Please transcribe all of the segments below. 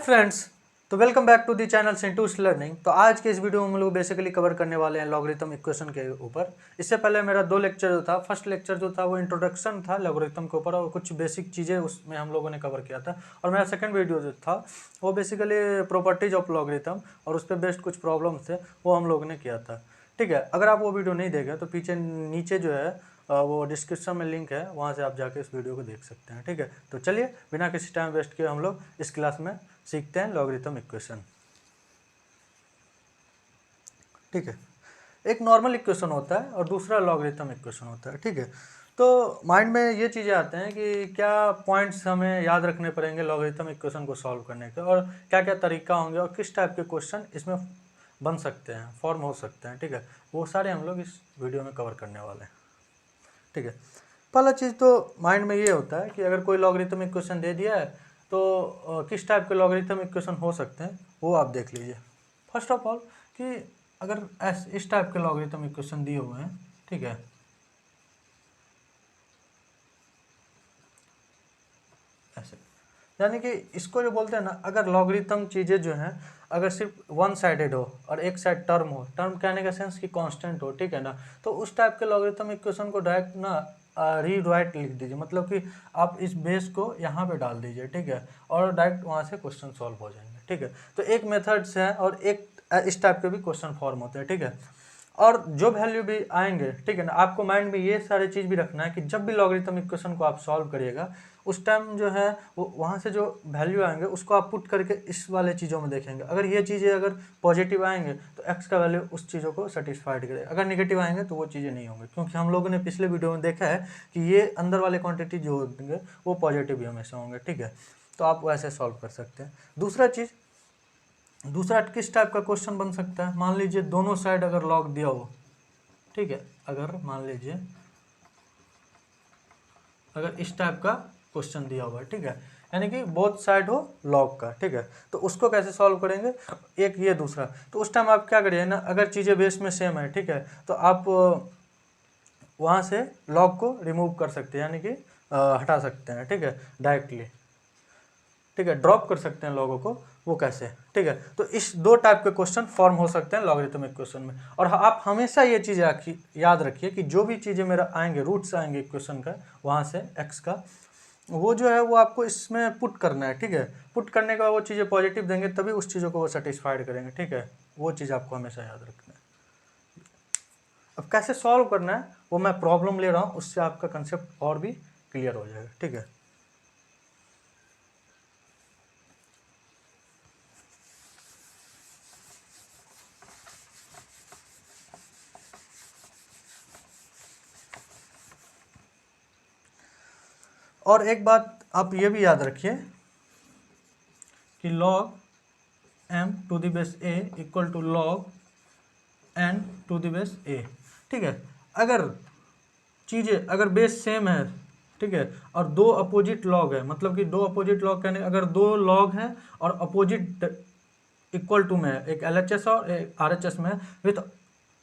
Friends, तो welcome back to the channel सेंटूस learning. तो आज के इस वीडियो में हम लोग बेसिकली कवर करने वाले हैं लॉगरिथम इक्वेशन के ऊपर। इससे पहले मेरा 2 लेक्चर जो था, फर्स्ट लेक्चर जो था वो इंट्रोडक्शन था लॉगरिथम के ऊपर और कुछ बेसिक चीज़ें उसमें हम लोगों ने कवर किया था। और मेरा सेकंड वीडियो जो था वो बेसिकली प्रॉपर्टीज ऑफ लॉगरिथम और उस पर बेस्ड कुछ प्रॉब्लम्स थे वो हम लोगों ने किया था। ठीक है, अगर आप वो वीडियो नहीं देखे तो पीछे नीचे जो है वो डिस्क्रिप्शन में लिंक है, वहाँ से आप जाके इस वीडियो को देख सकते हैं। ठीक है, तो चलिए बिना किसी टाइम वेस्ट किए हम लोग इस क्लास में सीखते हैं लॉगरिथम इक्वेशन। ठीक है, एक नॉर्मल इक्वेशन होता है और दूसरा लॉगरिथम इक्वेशन होता है। ठीक है, तो माइंड में ये चीज़ें आते हैं कि क्या पॉइंट्स हमें याद रखने पड़ेंगे लॉगरिथम इक्वेशन को सॉल्व करने के, और क्या क्या तरीका होंगे और किस टाइप के क्वेश्चन इसमें बन सकते हैं, फॉर्म हो सकते हैं। ठीक है, वो सारे हम लोग इस वीडियो में कवर करने वाले हैं। ठीक है, पहला चीज़ तो माइंड में ये होता है कि अगर कोई लॉगरिथम इक्वेशन दे दिया है तो किस टाइप के लॉगरिथम इक्वेशन हो सकते हैं वो आप देख लीजिए। फर्स्ट ऑफ ऑल कि अगर इस टाइप के लॉगरिथम इक्वेशन दिए हुए हैं, ठीक है, ऐसे, यानी कि इसको जो बोलते हैं ना, अगर लॉगरिथम चीज़ें जो हैं अगर सिर्फ वन साइडेड हो और एक साइड टर्म हो, टर्म कहने का सेंस कि कांस्टेंट हो, ठीक है ना, तो उस टाइप के लॉगरिथम इक्वेशन को डायरेक्ट ना रीराइट लिख दीजिए, मतलब कि आप इस बेस को यहाँ पे डाल दीजिए। ठीक है, और डायरेक्ट वहाँ से क्वेश्चन सॉल्व हो जाएंगे। ठीक है, तो एक मेथड्स है और एक इस टाइप के भी क्वेश्चन फॉर्म होते हैं। ठीक है, और जो वैल्यू भी आएंगे, ठीक है ना, आपको माइंड में ये सारी चीज़ भी रखना है कि जब भी लॉगरिथम इक्वेशन को आप सॉल्व करिएगा उस टाइम जो है वो वहाँ से जो वैल्यू आएंगे उसको आप पुट करके इस वाले चीज़ों में देखेंगे। अगर ये चीज़ें अगर पॉजिटिव आएंगे तो एक्स का वैल्यू उस चीज़ों को सेटिस्फाइड करेगा, अगर नेगेटिव आएंगे तो वो चीज़ें नहीं होंगी, क्योंकि हम लोगों ने पिछले वीडियो में देखा है कि ये अंदर वाले क्वान्टिटी जो होंगे वो पॉजिटिव ही हमेशा होंगे। ठीक है, तो आप वैसे सॉल्व कर सकते हैं। दूसरा किस टाइप का क्वेश्चन बन सकता है, मान लीजिए दोनों साइड अगर लॉग दिया हो, ठीक है, अगर मान लीजिए अगर इस टाइप का क्वेश्चन दिया हुआ है, ठीक है, यानी कि बोथ साइड हो लॉग का, ठीक है, तो उसको कैसे सॉल्व करेंगे, एक ये दूसरा, तो उस टाइम आप क्या करिए ना, अगर चीज़ें बेस में सेम है, ठीक है, तो आप वहाँ से लॉग को रिमूव कर सकते हैं, यानी कि हटा सकते हैं। ठीक है, डायरेक्टली, ठीक है, ड्रॉप कर सकते हैं लोगों को, वो कैसे, ठीक है, तो इस दो टाइप के क्वेश्चन फॉर्म हो सकते हैं लॉगरिथम इक्वेशन में। और आप हमेशा ये चीज़ याद रखिए कि जो भी चीज़ें मेरा आएंगे, रूट्स आएंगे इक्वेशन का, वहाँ से एक्स का, वो जो है वो आपको इसमें पुट करना है। ठीक है, पुट करने के बाद वो चीज़ें पॉजिटिव देंगे तभी उस चीज़ों को वो सेटिस्फाइड करेंगे। ठीक है, वो चीज़ आपको हमेशा याद रखना है। अब कैसे सॉल्व करना है वो मैं प्रॉब्लम ले रहा हूँ, उससे आपका कंसेप्ट और भी क्लियर हो जाएगा। ठीक है, और एक बात आप ये भी याद रखिए कि log m to the base a equal to log n to the base a। ठीक है, अगर चीज़ें अगर बेस सेम है, ठीक है, और दो अपोजिट लॉग है, मतलब कि दो अपोजिट लॉग कहने अगर दो लॉग हैं और अपोजिट इक्वल टू में है, एक LHS और एक RHS में है विथ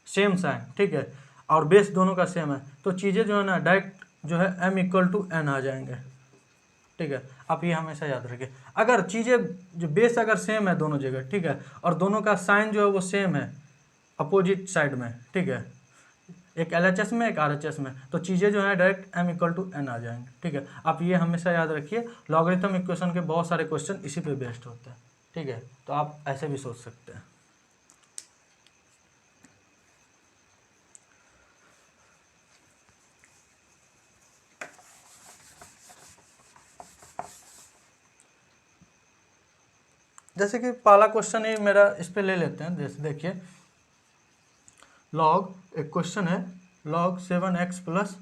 सेम साइन, ठीक है, और बेस दोनों का सेम है, तो चीज़ें जो है ना डायरेक्ट जो है m इक्वल टू n आ जाएंगे। ठीक है, आप ये हमेशा याद रखिए, अगर चीज़ें जो बेस अगर सेम है दोनों जगह, ठीक है, और दोनों का साइन जो है वो सेम है अपोजिट साइड में, ठीक है, एक LHS में एक RHS में, तो चीज़ें जो है direct m equal to n आ जाएंगे। ठीक है, आप ये हमेशा याद रखिए, लॉगरिथम इक्वेशन के बहुत सारे क्वेश्चन इसी पे बेस्ड होते हैं। ठीक है, तो आप ऐसे भी सोच सकते हैं। जैसे कि पहला क्वेश्चन ही मेरा इस पे ले लेते हैं, जैसे देखिए लॉग, एक क्वेश्चन है log 7x प्लस,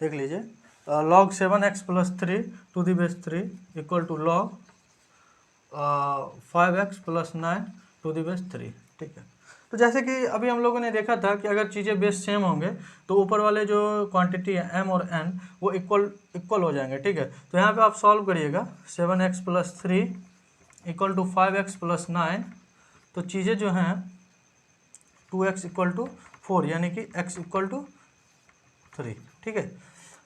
देख लीजिए, log 7x plus 3 to the base 3 equal to log 5x plus 9 to the base 3। ठीक है, तो जैसे कि अभी हम लोगों ने देखा था कि अगर चीज़ें बेस सेम होंगे तो ऊपर वाले जो क्वांटिटी है m और n वो इक्वल हो जाएंगे। ठीक है, तो यहाँ पे आप सॉल्व करिएगा 7x plus 3 equal to 5x plus 9, तो चीज़ें जो हैं 2x इक्वल टू 4, यानी कि x इक्वल टू 3। ठीक है,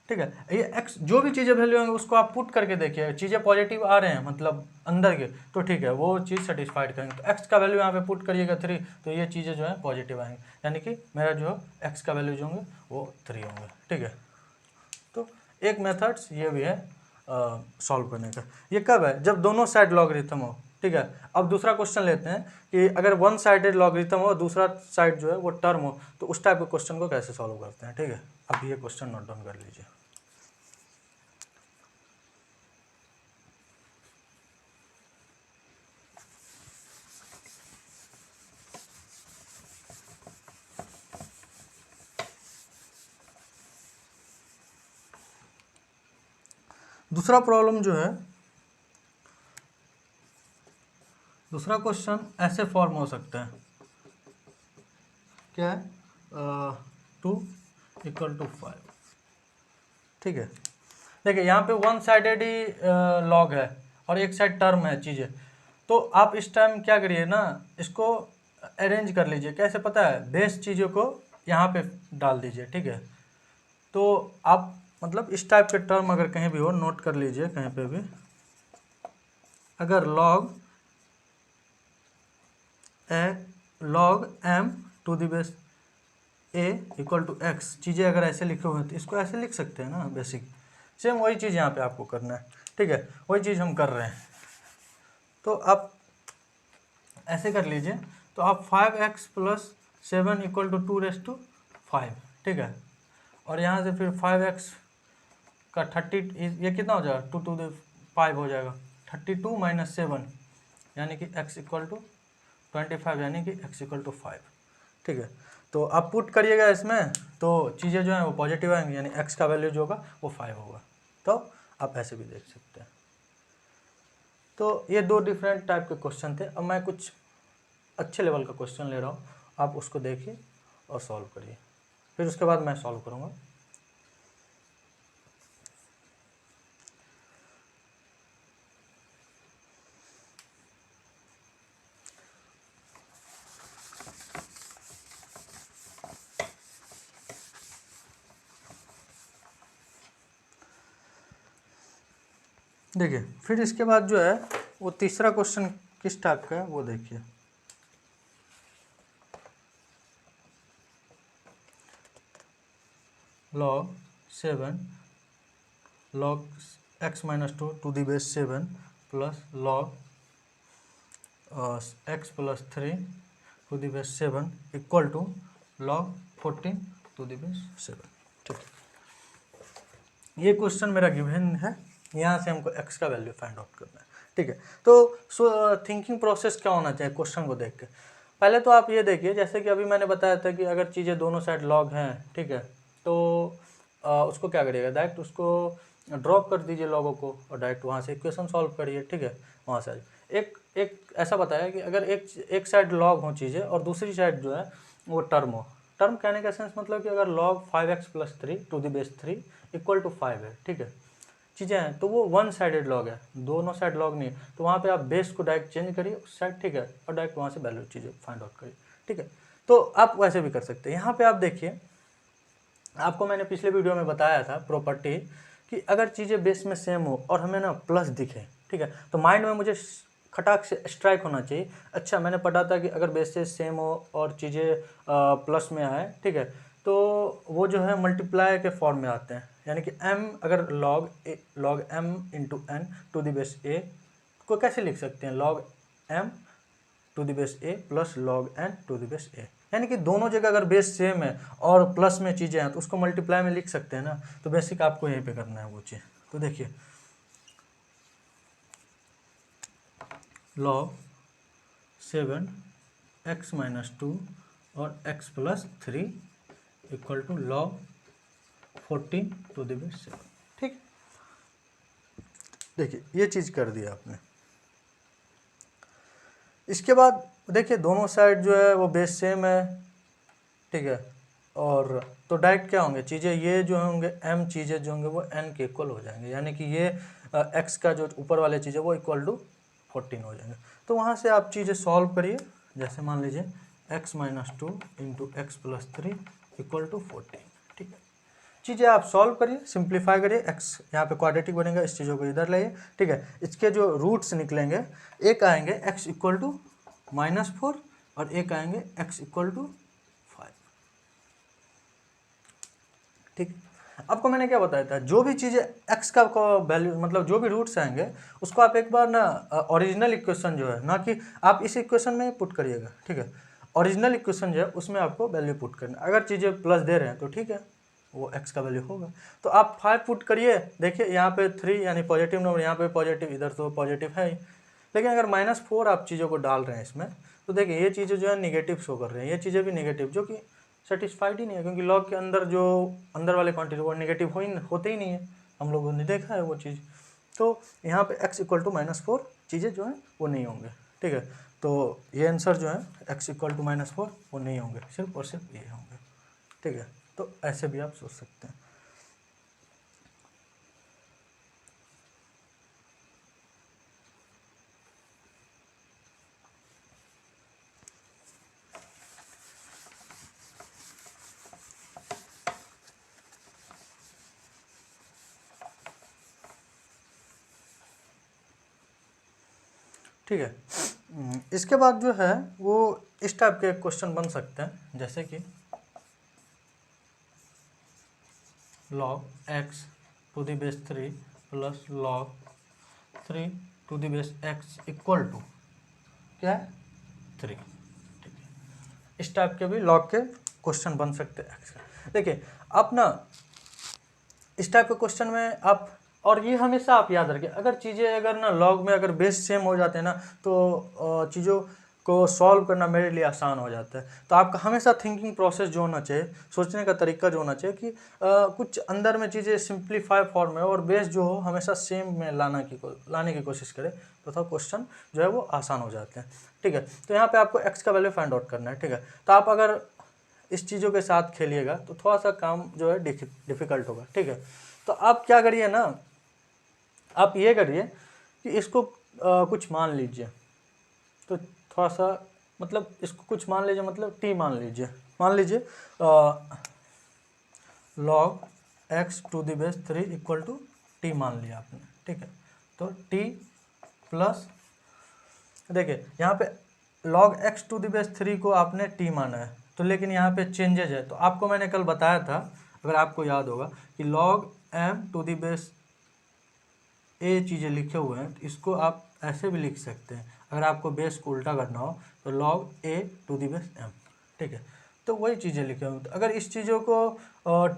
ठीक है। ये x जो भी चीज़ें वैल्यू होंगे उसको आप पुट करके देखिए, चीज़ें पॉजिटिव आ रहे हैं मतलब अंदर के, तो ठीक है वो चीज़ सेटिस्फाइड करेंगे। तो x का वैल्यू यहाँ पे पुट करिएगा 3, तो ये चीज़ें जो है पॉजिटिव आएंगी, यानी कि मेरा जो x का वैल्यू जो होंगे वो 3 होंगे। ठीक है, तो एक मेथड्स ये भी है सॉल्व करने का। ये कब है? जब दोनों साइड लॉगरिथम हो। ठीक है, अब दूसरा क्वेश्चन लेते हैं कि अगर वन साइडेड लॉगरिथम हो, दूसरा साइड जो है वो टर्म हो, तो उस टाइप के क्वेश्चन को कैसे सॉल्व करते हैं। ठीक है, अब ये क्वेश्चन नोट डाउन कर लीजिए। दूसरा प्रॉब्लम जो है, दूसरा क्वेश्चन ऐसे फॉर्म हो सकता है, क्या है, 2 = 5। ठीक है, देखिए यहाँ पे वन साइडेड ही लॉग है और एक साइड टर्म है चीज़ें, तो आप इस टाइम क्या करिए ना, इसको अरेंज कर लीजिए। कैसे पता है? बेस चीज़ों को यहाँ पे डाल दीजिए। ठीक है, तो आप मतलब इस टाइप के टर्म अगर कहीं भी हो, नोट कर लीजिए कहीं पे भी, अगर log m to the base a = x, चीज़ें अगर ऐसे लिखे हुए हैं तो इसको ऐसे लिख सकते हैं ना, बेसिक। सेम वही चीज़ यहाँ पे आपको करना है। ठीक है, वही चीज़ हम कर रहे हैं। तो आप ऐसे कर लीजिए, तो आप 5x + 7 = 2⁵। ठीक है, और यहाँ से फिर 5x का 30, ये कितना हो जाएगा, 2⁵ हो जाएगा। 32 - 7 यानी कि x = 25, यानी कि x = 5। ठीक है, तो आप पुट करिएगा इसमें, तो चीज़ें जो हैं वो पॉजिटिव आएंगी, यानी x का वैल्यू जो होगा वो 5 होगा। तो आप ऐसे भी देख सकते हैं। तो ये दो डिफरेंट टाइप के क्वेश्चन थे। अब मैं कुछ अच्छे लेवल का क्वेश्चन ले रहा हूँ, आप उसको देखिए और सॉल्व करिए, फिर उसके बाद मैं सॉल्व करूँगा। देखिए, फिर इसके बाद जो है वो तीसरा क्वेश्चन किस टाइप का है वो देखिए। log 7 log x - 2 to the base 7 plus log x + 3 to the base 7 = log 14 to the base 7। ठीक है, ये क्वेश्चन मेरा गिवन है, यहाँ से हमको x का वैल्यू फाइंड आउट करना है। ठीक है, तो थिंकिंग प्रोसेस क्या होना चाहिए क्वेश्चन को देख के। पहले तो आप ये देखिए, जैसे कि अभी मैंने बताया था कि अगर चीज़ें दोनों साइड लॉग हैं, ठीक है, तो उसको क्या करिएगा, डायरेक्ट उसको ड्रॉप कर दीजिए लॉगों को और डायरेक्ट वहाँ से इक्वेशन सॉल्व करिए। ठीक है, वहाँ से एक एक ऐसा बताया कि अगर एक साइड लॉग हो चीज़ें और दूसरी साइड जो है वो टर्म हो। टर्म कहने का सेंस मतलब कि अगर log 5x + 3 to the base 3 = 5 है। ठीक है, चीज़ें हैं तो वो वन साइडेड लॉग है, दोनों साइड लॉग नहीं है, तो वहाँ पे आप बेस को डायरेक्ट चेंज करिए उस साइड। ठीक है, और डायरेक्ट वहाँ से वैल्यू चीज़ें फाइंड आउट करिए। ठीक है, तो आप वैसे भी कर सकते हैं। यहाँ पे आप देखिए, आपको मैंने पिछले वीडियो में बताया था प्रॉपर्टी कि अगर चीज़ें बेस में सेम हो और हमें ना प्लस दिखे, ठीक है, तो माइंड में मुझे खटाक से स्ट्राइक होना चाहिए, अच्छा मैंने पढ़ा था कि अगर बेसेस सेम हो और चीज़ें प्लस में आए, ठीक है, तो वो जो है मल्टीप्लाई के फॉर्म में आते हैं, यानी कि m अगर log m × n to the base a को कैसे लिख सकते हैं, log m to the base a plus log n to the base a, यानी कि दोनों जगह अगर बेस सेम है और प्लस में चीज़ें हैं तो उसको मल्टीप्लाई में लिख सकते हैं ना। तो बेसिक आपको यहीं पे करना है वो चीज़। तो देखिए, log 7 x - 2 और x + 3 = log 14 to the base 7। ठीक, देखिए ये चीज़ कर दिया आपने। इसके बाद देखिए दोनों साइड जो है वो बेस सेम है, ठीक है, और तो डायरेक्ट क्या होंगे चीज़ें, ये जो होंगे m चीज़ें जो होंगे वो n के इक्वल हो जाएंगे, यानी कि ये x का जो ऊपर वाले चीज़ें वो = 14 हो जाएंगे। तो वहाँ से आप चीज़ें सॉल्व करिए, जैसे मान लीजिए x - 2 × x + 3 = 14। ठीक है, चीज़ें आप सॉल्व करिए, सिंप्लीफाई करिए, एक्स यहाँ पे क्वाड्रेटिक बनेगा, इस चीज़ों को इधर लाइए, ठीक है। इसके जो रूट्स निकलेंगे, एक आएंगे x इक्वल टू -4 और एक आएंगे x इक्वल टू 5, ठीक। आपको मैंने क्या बताया था, जो भी चीज़ें x का वैल्यू मतलब जो भी रूट्स आएंगे उसको आप एक बार ना ओरिजिनल इक्वेशन जो है, ना कि आप इस इक्वेशन में पुट करिएगा, ठीक है। ओरिजिनल इक्वेशन जो है उसमें आपको वैल्यू पुट करना, अगर चीज़ें प्लस दे रहे हैं तो ठीक है, वो x का वैल्यू होगा। तो आप 5 पुट करिए, देखिए यहाँ पे 3 यानी पॉजिटिव नंबर, यहाँ पे पॉजिटिव, इधर तो पॉजिटिव है ही, लेकिन अगर -4 आप चीज़ों को डाल रहे हैं इसमें, तो देखिए ये चीज़ें जो है निगेटिव शो कर रहे हैं, ये चीज़ें भी निगेटिव, जो कि सेटिस्फाइड ही नहीं है, क्योंकि लॉग के अंदर जो अंदर वाले क्वांटिटी वो निगेटिव होते ही नहीं है, हम लोगों ने देखा है वो चीज़। तो यहाँ पे x इक्वल टू -4 चीज़ें जो हैं वो नहीं होंगे, ठीक है। तो ये आंसर जो है x इक्वल टू -4 वो नहीं होंगे, सिर्फ और सिर्फ ये होंगे, ठीक है। तो ऐसे भी आप सोच सकते हैं। ठीक है, इसके बाद जो है वो इस टाइप के क्वेश्चन बन सकते हैं, जैसे कि log x to the base 3 plus log 3 to the base x equal to क्या है 3, ठीक है। इस टाइप के भी लॉग के क्वेश्चन बन सकते हैं x का। देखिए आप ना इस टाइप के क्वेश्चन में आप, और ये हमेशा आप याद रखिए, अगर चीज़ें अगर ना लॉग में अगर बेस सेम हो जाते हैं ना, तो चीज़ों को सॉल्व करना मेरे लिए आसान हो जाता है। तो आपका हमेशा थिंकिंग प्रोसेस जो होना चाहिए, सोचने का तरीका जो होना चाहिए कि कुछ अंदर में चीज़ें सिंप्लीफाई फॉर्म में और बेस जो हो हमेशा सेम में लाने की कोशिश करें, तो थोड़ा क्वेश्चन जो है वो आसान हो जाते हैं, ठीक है। तो यहाँ पर आपको एक्स का वैल्यू फाइंड आउट करना है, ठीक है। तो आप अगर इस चीज़ों के साथ खेलिएगा तो थोड़ा सा काम जो है डिफ़िकल्ट होगा, ठीक है। तो आप क्या करिए ना, आप ये करिए कि इसको कुछ मान लीजिए, तो थोड़ा सा मतलब इसको कुछ मान लीजिए, मतलब टी मान लीजिए log x to the base 3 equal to t मान लिया आपने, ठीक है। तो टी प्लस, देखिए यहाँ पे log x to the base 3 को आपने टी माना है, तो लेकिन यहाँ पे चेंजेज है। तो आपको मैंने कल बताया था, अगर आपको याद होगा, कि log m to the base A चीज़ें लिखे हुए हैं, तो इसको आप ऐसे भी लिख सकते हैं, अगर आपको बेस को उल्टा करना हो तो log a to the base m, ठीक है। तो वही चीज़ें लिखे हुए, तो अगर इस चीज़ों को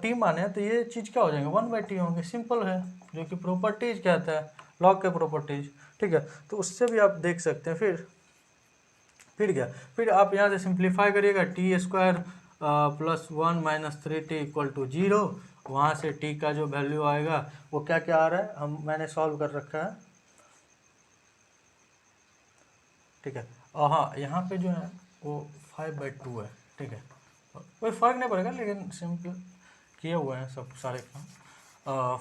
टी माने तो ये चीज़ क्या हो जाएंगे, 1/t होंगे, सिंपल है, जो कि प्रॉपर्टीज कहता है, लॉग के प्रॉपर्टीज, ठीक है। तो उससे भी आप देख सकते हैं। फिर क्या, फिर आप यहाँ से सिंप्लीफाई करिएगा, t² plus 1 minus 3t equal to 0, वहाँ से t का जो वैल्यू आएगा वो क्या क्या आ रहा है, मैंने सॉल्व कर रखा है, ठीक है। और हाँ, यहाँ पे जो है वो 5/2 है, ठीक है। कोई फ़र्क नहीं पड़ेगा, लेकिन सिंपल किए हुए हैं सब सारे काम,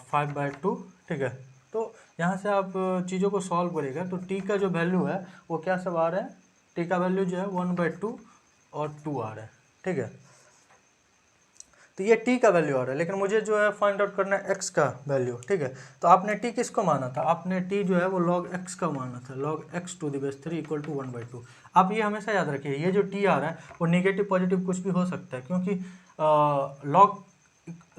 5/2, ठीक है। तो यहाँ से आप चीज़ों को सॉल्व करिएगा, तो t का जो वैल्यू है वो क्या सब आ रहा है, t का वैल्यू जो है 1/2 और 2 आ रहा है, ठीक है। तो ये t का वैल्यू आ रहा है, लेकिन मुझे जो है फाइंड आउट करना है x का वैल्यू, ठीक है। तो आपने t किसको माना था, आपने t जो है वो log x का माना था, log x to the base 3 equal to 1/2। आप ये हमेशा याद रखिए, ये जो t आ रहा है वो नेगेटिव पॉजिटिव कुछ भी हो सकता है, क्योंकि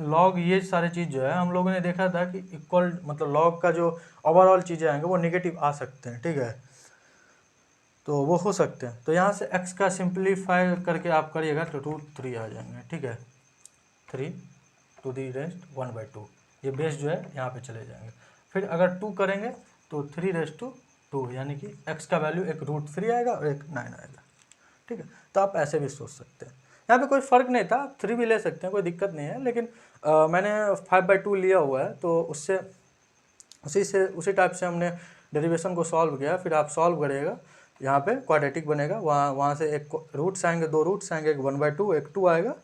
लॉग ये सारे चीज़ जो है हम लोगों ने देखा था कि इक्वल, मतलब लॉग का जो ओवरऑल चीज़ें आएंगे वो नेगेटिव आ सकते हैं, ठीक है। तो वो हो सकते हैं। तो यहाँ से x का सिंप्लीफाई करके आप करिएगा तो √3 आ जाएंगे, ठीक है, 3 टू दी रेस्ट 1/2, ये बेस जो है यहाँ पे चले जाएंगे। फिर अगर 2 करेंगे तो 3/2, यानी कि x का वैल्यू एक √3 आएगा और एक 9 आएगा, ठीक है। तो आप ऐसे भी सोच सकते हैं, यहाँ पे कोई फ़र्क नहीं था, 3 भी ले सकते हैं, कोई दिक्कत नहीं है, लेकिन मैंने 5/2 लिया हुआ है, तो उसी टाइप से हमने डेरिवेशन को सॉल्व किया। फिर आप सॉल्व करिएगा, यहाँ पे क्वाड्रेटिक बनेगा, वहाँ से एक रूट्स आएंगे, 2 रूट्स आएंगे, एक 1/2 एक 2 आएगा।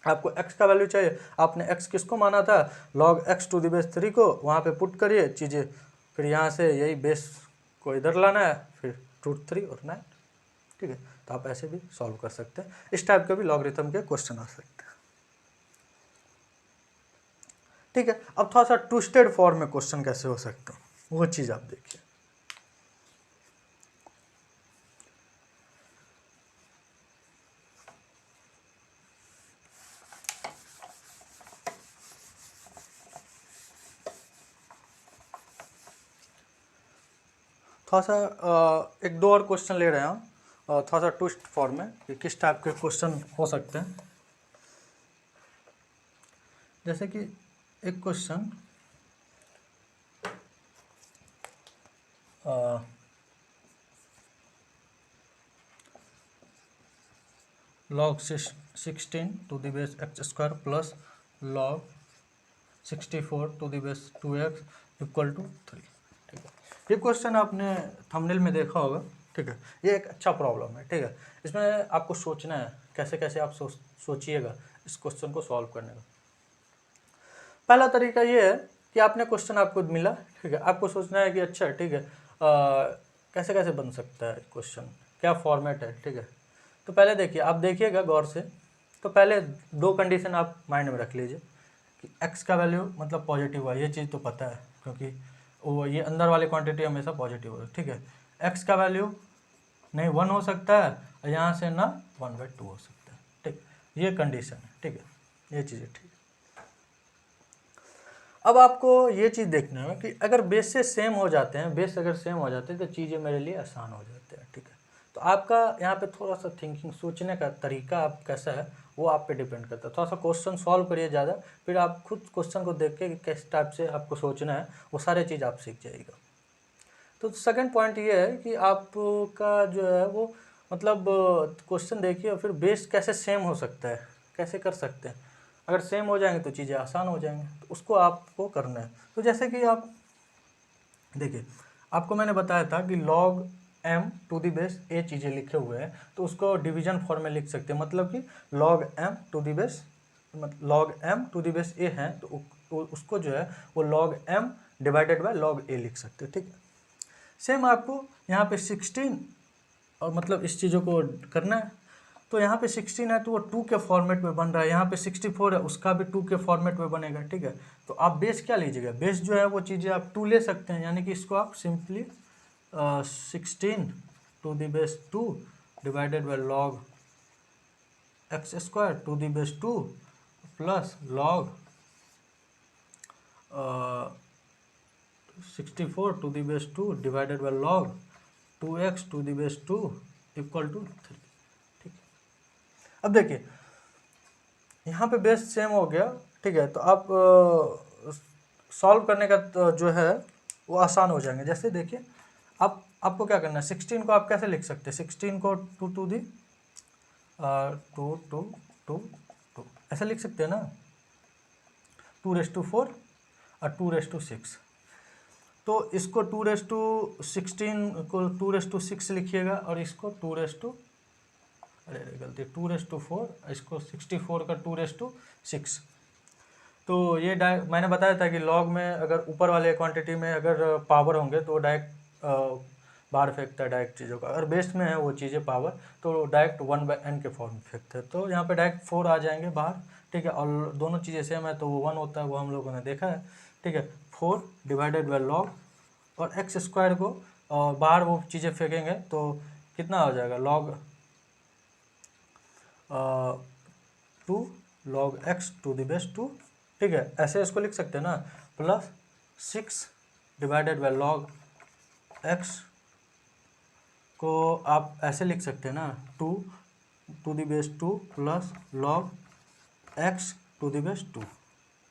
आपको x का वैल्यू चाहिए, आपने x किसको माना था, log x to the base 3 को, वहाँ पे पुट करिए चीज़ें, फिर यहाँ से यही बेस को इधर लाना है, फिर √3 और 9, ठीक है। तो आप ऐसे भी सॉल्व कर सकते हैं, इस टाइप के भी लॉगरिथम के क्वेश्चन आ सकते हैं। ठीक है। अब थोड़ा सा ट्विस्टेड फॉर्म में क्वेश्चन कैसे हो सकता है वो चीज़ आप देखिए। थोड़ा सा एक दो और क्वेश्चन ले रहे हैं हम, थोड़ा सा ट्विस्ट फॉर्म में कि किस टाइप के क्वेश्चन हो सकते हैं। जैसे कि एक question log 16 to the base x square plus log 64 to the base 2x equal to 3। ठीक है, ये क्वेश्चन आपने थंबनेल में देखा होगा। ठीक है, ये एक अच्छा प्रॉब्लम है। ठीक है, इसमें आपको सोचना है कैसे कैसे आप सोचिएगा इस क्वेश्चन को सॉल्व करने का। पहला तरीका ये है कि आपने क्वेश्चन आपको मिला, ठीक है, आपको सोचना है कि अच्छा ठीक है कैसे कैसे बन सकता है क्वेश्चन, क्या फॉर्मेट है। ठीक है, तो पहले देखिए, आप देखिएगा गौर से। तो पहले दो कंडीशन आप माइंड में रख लीजिए कि x का वैल्यू मतलब पॉजिटिव है, ये चीज़ तो पता है क्योंकि वो ये अंदर वाली क्वांटिटी हमेशा पॉजिटिव है। ठीक है, x का वैल्यू नहीं 1 हो सकता है और यहाँ से ना 1/2 हो सकता है। ठीक, ये कंडीशन है। ठीक है, ये चीज़ है। ठीक, अब आपको ये चीज़ देखना है कि अगर बेस से सेम हो जाते हैं, बेस अगर सेम हो जाते हैं तो चीज़ें मेरे लिए आसान हो जाते हैं। ठीक है, तो आपका यहाँ पे थोड़ा सा थिंकिंग, सोचने का तरीका आप कैसा है वो आप पे डिपेंड करता है। थोड़ा सा क्वेश्चन सॉल्व करिए ज़्यादा, फिर आप खुद क्वेश्चन को देख के किस टाइप से आपको सोचना है वो सारे चीज़ आप सीख जाइएगा। तो सेकंड पॉइंट ये है कि आपका जो है वो मतलब क्वेश्चन देखिए और फिर बेस कैसे सेम हो सकता है, कैसे कर सकते हैं। अगर सेम हो जाएंगे तो चीज़ें आसान हो जाएंगी, तो उसको आपको करना है। तो जैसे कि आप देखिए, आपको मैंने बताया था कि log m to the base a चीज़ें लिखे हुए हैं, तो उसको डिवीजन फॉर्म में लिख सकते हैं। मतलब कि log m to the base log m to the base a है तो उसको जो है वो log m divided by log a लिख सकते हैं। ठीक है, सेम आपको यहाँ पे 16 और मतलब इस चीज़ों को करना है। तो यहाँ पे 16 है तो वो 2 के फॉर्मेट में बन रहा है, यहाँ पे 64 है उसका भी 2 के फॉर्मेट में बनेगा। ठीक है, तो आप बेस क्या लीजिएगा, बेस जो है वो चीज़ें आप 2 ले सकते हैं, यानी कि इसको आप simply 16 to the base 2 divided by log x square to the base 2 plus log 64 to the base 2 divided by log 2x to the base 2 equal to 3। ठीक है, अब देखिए यहाँ पे बेस सेम हो गया। ठीक है, तो आप सॉल्व करने का जो है वो आसान हो जाएंगे। जैसे देखिए, आपको क्या करना है, 16 को आप कैसे लिख सकते हैं, 16 को 2 टू दी 2 2 2 2 ऐसे लिख सकते हैं ना, 2⁴ और 2⁶। तो इसको 2⁻16 को 2⁶ लिखिएगा और इसको 2 गलती 2⁴, इसको 64 का 2⁻6। तो ये मैंने बताया था कि लॉग में अगर ऊपर वाले क्वांटिटी में अगर पावर होंगे तो डायरेक्ट बाहर फेंकता है डायरेक्ट चीज़ों का। अगर बेस में है वो चीज़ें पावर तो डायरेक्ट 1/n के फॉर्म में फेंकते हैं। तो यहाँ पे डायरेक्ट 4 आ जाएंगे बाहर। ठीक है, और दोनों चीज़ें सेम है तो वो 1 होता है, वो हम लोगों ने देखा है। ठीक है, 4 डिवाइडेड बाय लॉग और एक्स स्क्वायर को बाहर वो चीज़ें फेंकेंगे तो कितना हो जाएगा, log 2 log x to the base 2। ठीक है, ऐसे इसको लिख सकते हैं ना, plus 6 divided by log x को आप ऐसे लिख सकते हैं ना, 2 to the base 2 plus log x to the base 2।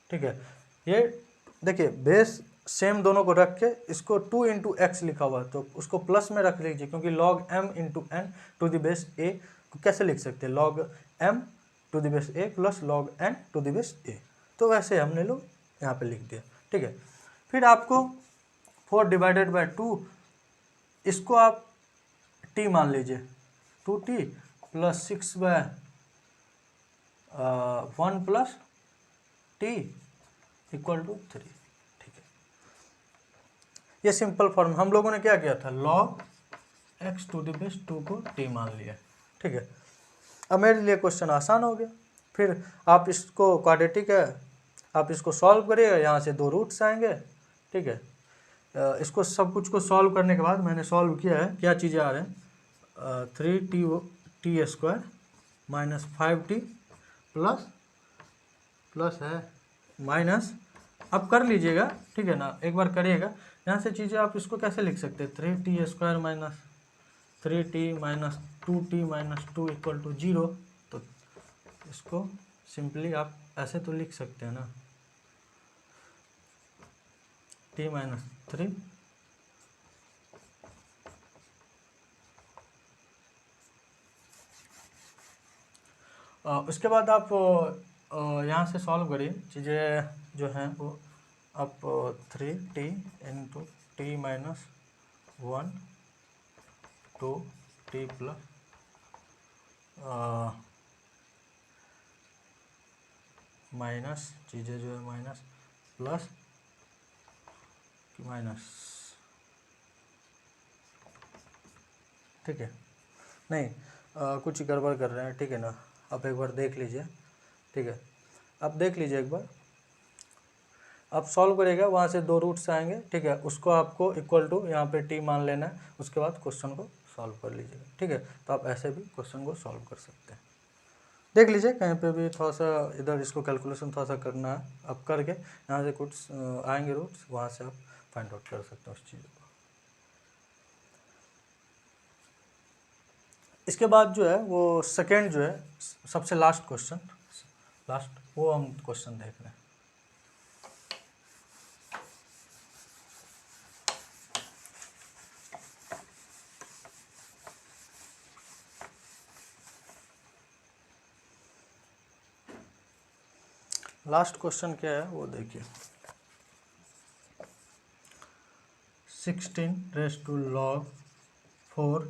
ठीक है, ये देखिए बेस सेम दोनों को रख के इसको 2 इंटू एक्स लिखा हुआ है तो उसको प्लस में रख लीजिए, क्योंकि log m into n to the base a को कैसे लिख सकते हैं, log m to the base a plus log n to the base a। तो वैसे हमने लोग यहाँ पे लिख दिया। ठीक है, फिर आपको 4 डिवाइडेड बाय 2 इसको आप t मान लीजिए, 2t plus 6/1 plus t equal to 3। ठीक है, ये सिंपल फॉर्म हम लोगों ने क्या किया था, log x to the base 2 को t मान लिया। ठीक है, अब मेरे लिए क्वेश्चन आसान हो गया। फिर आप इसको क्वाड्रेटिक है, आप इसको सॉल्व करिएगा, यहाँ से 2 रूट्स आएंगे, ठीक है। इसको सब कुछ को सॉल्व करने के बाद मैंने सॉल्व किया है, क्या चीज़ें आ रहे हैं, 3t² माइनस 5t प्लस है माइनस, अब कर लीजिएगा, ठीक है ना, एक बार करिएगा। यहाँ से चीज़ें आप इसको कैसे लिख सकते हैं, 3t² minus 3t minus 2t minus 2 equal to 0। तो इसको सिंपली आप ऐसे तो लिख सकते हैं ना, t माइनस 3 उसके बाद आप यहाँ से सॉल्व करिए, चीज़ें जो हैं वो आप 3t into T minus 1 2t plus minus, चीज़ें जो है माइनस प्लस माइनस, ठीक है। नहीं कुछ गड़बड़ कर रहे हैं, ठीक है ना, आप एक बार देख लीजिए, ठीक है। आप देख लीजिए एक बार, आप सॉल्व करिएगा, वहाँ से 2 रूट्स आएंगे, ठीक है, उसको आपको इक्वल टू यहाँ पे t मान लेना है, उसके बाद क्वेश्चन को सॉल्व कर लीजिएगा, ठीक है। तो आप ऐसे भी क्वेश्चन को सॉल्व कर सकते हैं। देख लीजिए कहीं पे भी थोड़ा सा इधर इसको कैलकुलेशन थोड़ा सा करना है, आप करके यहाँ से कुछ आएंगे रूट्स, वहाँ से आप फाइंड आउट कर सकते हैं उस चीज़ को। इसके बाद जो है वो सेकेंड जो है सबसे लास्ट क्वेश्चन, वो हम क्वेश्चन देख रहे हैं। लास्ट क्वेश्चन क्या है वो देखिए, 16 raise to log 4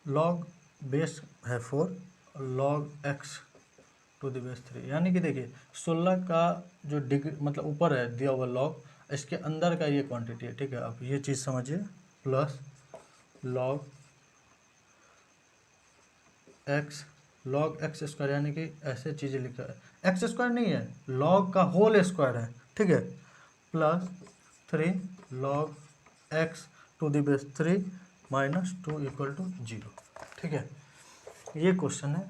log base है 4 log x to the base 3, यानी कि देखिए 16 का जो डिग्री मतलब ऊपर है दिया हुआ log, इसके अंदर का ये क्वांटिटी है, ठीक है। आप ये चीज़ समझिए, प्लस log x स्क्वायर, यानी कि ऐसे चीज़ें लिखा है, एक्स स्क्वायर नहीं है, log का होल स्क्वायर है, ठीक है, plus 3 log x to the base 3 minus 2 equal to 0, ठीक है। ये क्वेश्चन है,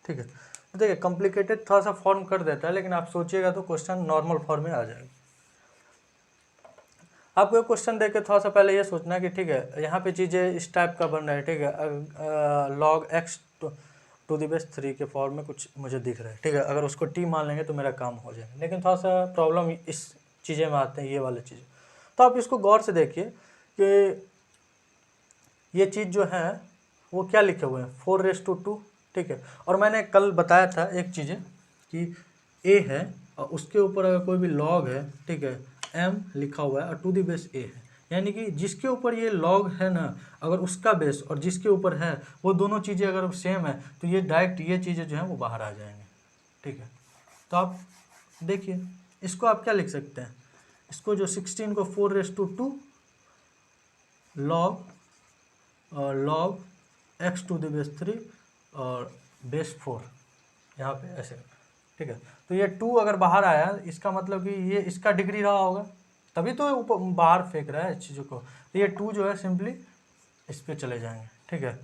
ठीक है। देखिए कॉम्प्लिकेटेड थोड़ा सा फॉर्म कर देता है, लेकिन आप सोचिएगा तो क्वेश्चन नॉर्मल फॉर्म में आ जाएगा। आपको क्वेश्चन देख के थोड़ा सा पहले ये सोचना है कि ठीक है यहाँ पे चीज़ें इस टाइप का बन रहा है, ठीक है, log x to the base 3 के फॉर्म में कुछ मुझे दिख रहा है, ठीक है। अगर उसको t मान लेंगे तो मेरा काम हो जाएगा, लेकिन थोड़ा सा प्रॉब्लम इस चीज़ें में आते हैं, ये वाली चीज़ें। तो आप इसको गौर से देखिए कि ये चीज़ जो है वो क्या लिखे हुए हैं, 4⁻², ठीक है। और मैंने कल बताया था एक चीज़ें कि a है और उसके ऊपर अगर कोई भी log है, ठीक है, m लिखा हुआ है और टू द बेस a है, यानी कि जिसके ऊपर ये log है ना, अगर उसका बेस और जिसके ऊपर है वो दोनों चीज़ें अगर सेम है तो ये डायरेक्ट ये चीज़ें जो हैं वो बाहर आ जाएंगे, ठीक है। तो आप देखिए इसको आप क्या लिख सकते हैं, इसको जो 16 को 4⁻² log x to the base 3 और बेस 4 यहाँ पे ऐसे, ठीक है। तो ये 2 अगर बाहर आया इसका मतलब कि ये इसका डिग्री रहा होगा, तभी तो ऊपर बाहर फेंक रहा है इस चीज़ों को। तो ये 2 जो है सिंपली इस पे चले जाएंगे, ठीक है,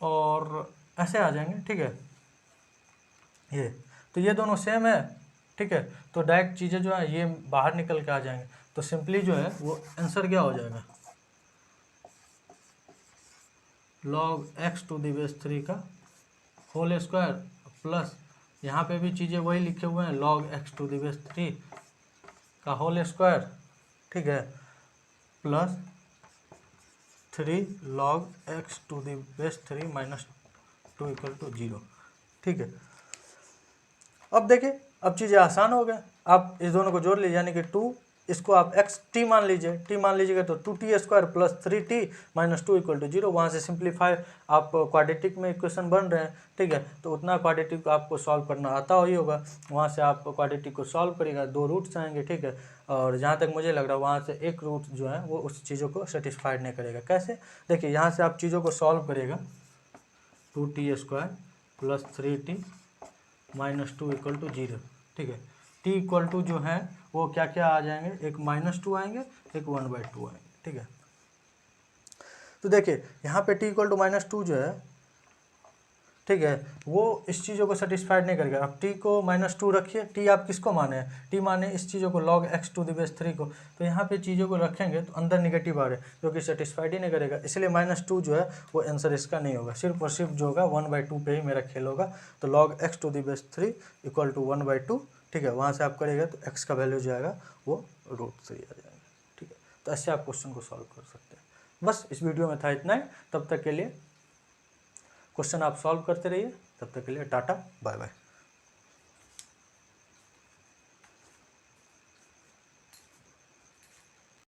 और ऐसे आ जाएंगे, ठीक है। ये तो ये दोनों सेम है, ठीक है, तो डायरेक्ट चीज़ें जो है ये बाहर निकल के आ जाएंगे। तो सिंपली जो है वो आंसर क्या हो जाएगा, log x to the base 3 का होल स्क्वायर प्लस यहाँ पे भी चीज़ें वही लिखे हुए हैं, log x to the base 3 का होल स्क्वायर, ठीक है, plus 3 log x to the base 3 minus 2 equal to 0, ठीक है। अब देखिए अब चीज़ें आसान हो गए, आप इस दोनों को जोड़ लीजिए, यानी कि 2 इसको आप t मान लीजिए, लीजिएगा तो 2t² plus 3t minus 2 equal to 0। वहाँ से सिंप्लीफाई आप क्वाड्रेटिक में इक्वेशन बन रहे हैं, ठीक है, तो उतना क्वाड्रेटिक आपको सॉल्व करना आता ही होगा। वहाँ से आप क्वाड्रेटिक को सॉल्व करिएगा, 2 रूट्स आएंगे, ठीक है, और जहाँ तक मुझे लग रहा है वहाँ से एक रूट जो है वो उस चीज़ों को सेटिस्फाइड नहीं करेगा। कैसे, देखिए यहाँ से आप चीज़ों को सॉल्व करिएगा, 2t² plus 3t -2 equal to 0। ठीक है, t इक्वल टू जो है वो क्या क्या आ जाएंगे, एक -2 आएंगे, एक 1/2 आएंगे। ठीक है, तो देखिए यहाँ पे t इक्वल टू -2 जो है, ठीक है, वो इस चीज़ों को सेटिस्फाइड नहीं करेगा। अब t को -2 रखिए, t आप किसको माने हैं, t माने इस चीज़ों को log x to the base 3 को, तो यहाँ पे चीज़ों को रखेंगे तो अंदर निगेटिव आ रहे हैं जो कि सेटिस्फाइड ही नहीं करेगा, इसलिए -2 जो है वो आंसर इसका नहीं होगा। सिर्फ और सिर्फ जो होगा 1/2 पे ही मेरा खेल होगा। तो log x to the base 3 equal to 1/2। ठीक है, वहाँ से आप करेंगे तो x का वैल्यू जो आएगा वो √3 आ जाएगा। ठीक है, तो ऐसे आप क्वेश्चन को सॉल्व कर सकते हैं। बस इस वीडियो में था इतना ही। तब तक के लिए क्वेश्चन आप सॉल्व करते रहिए। तब तक के लिए टाटा बाय बाय।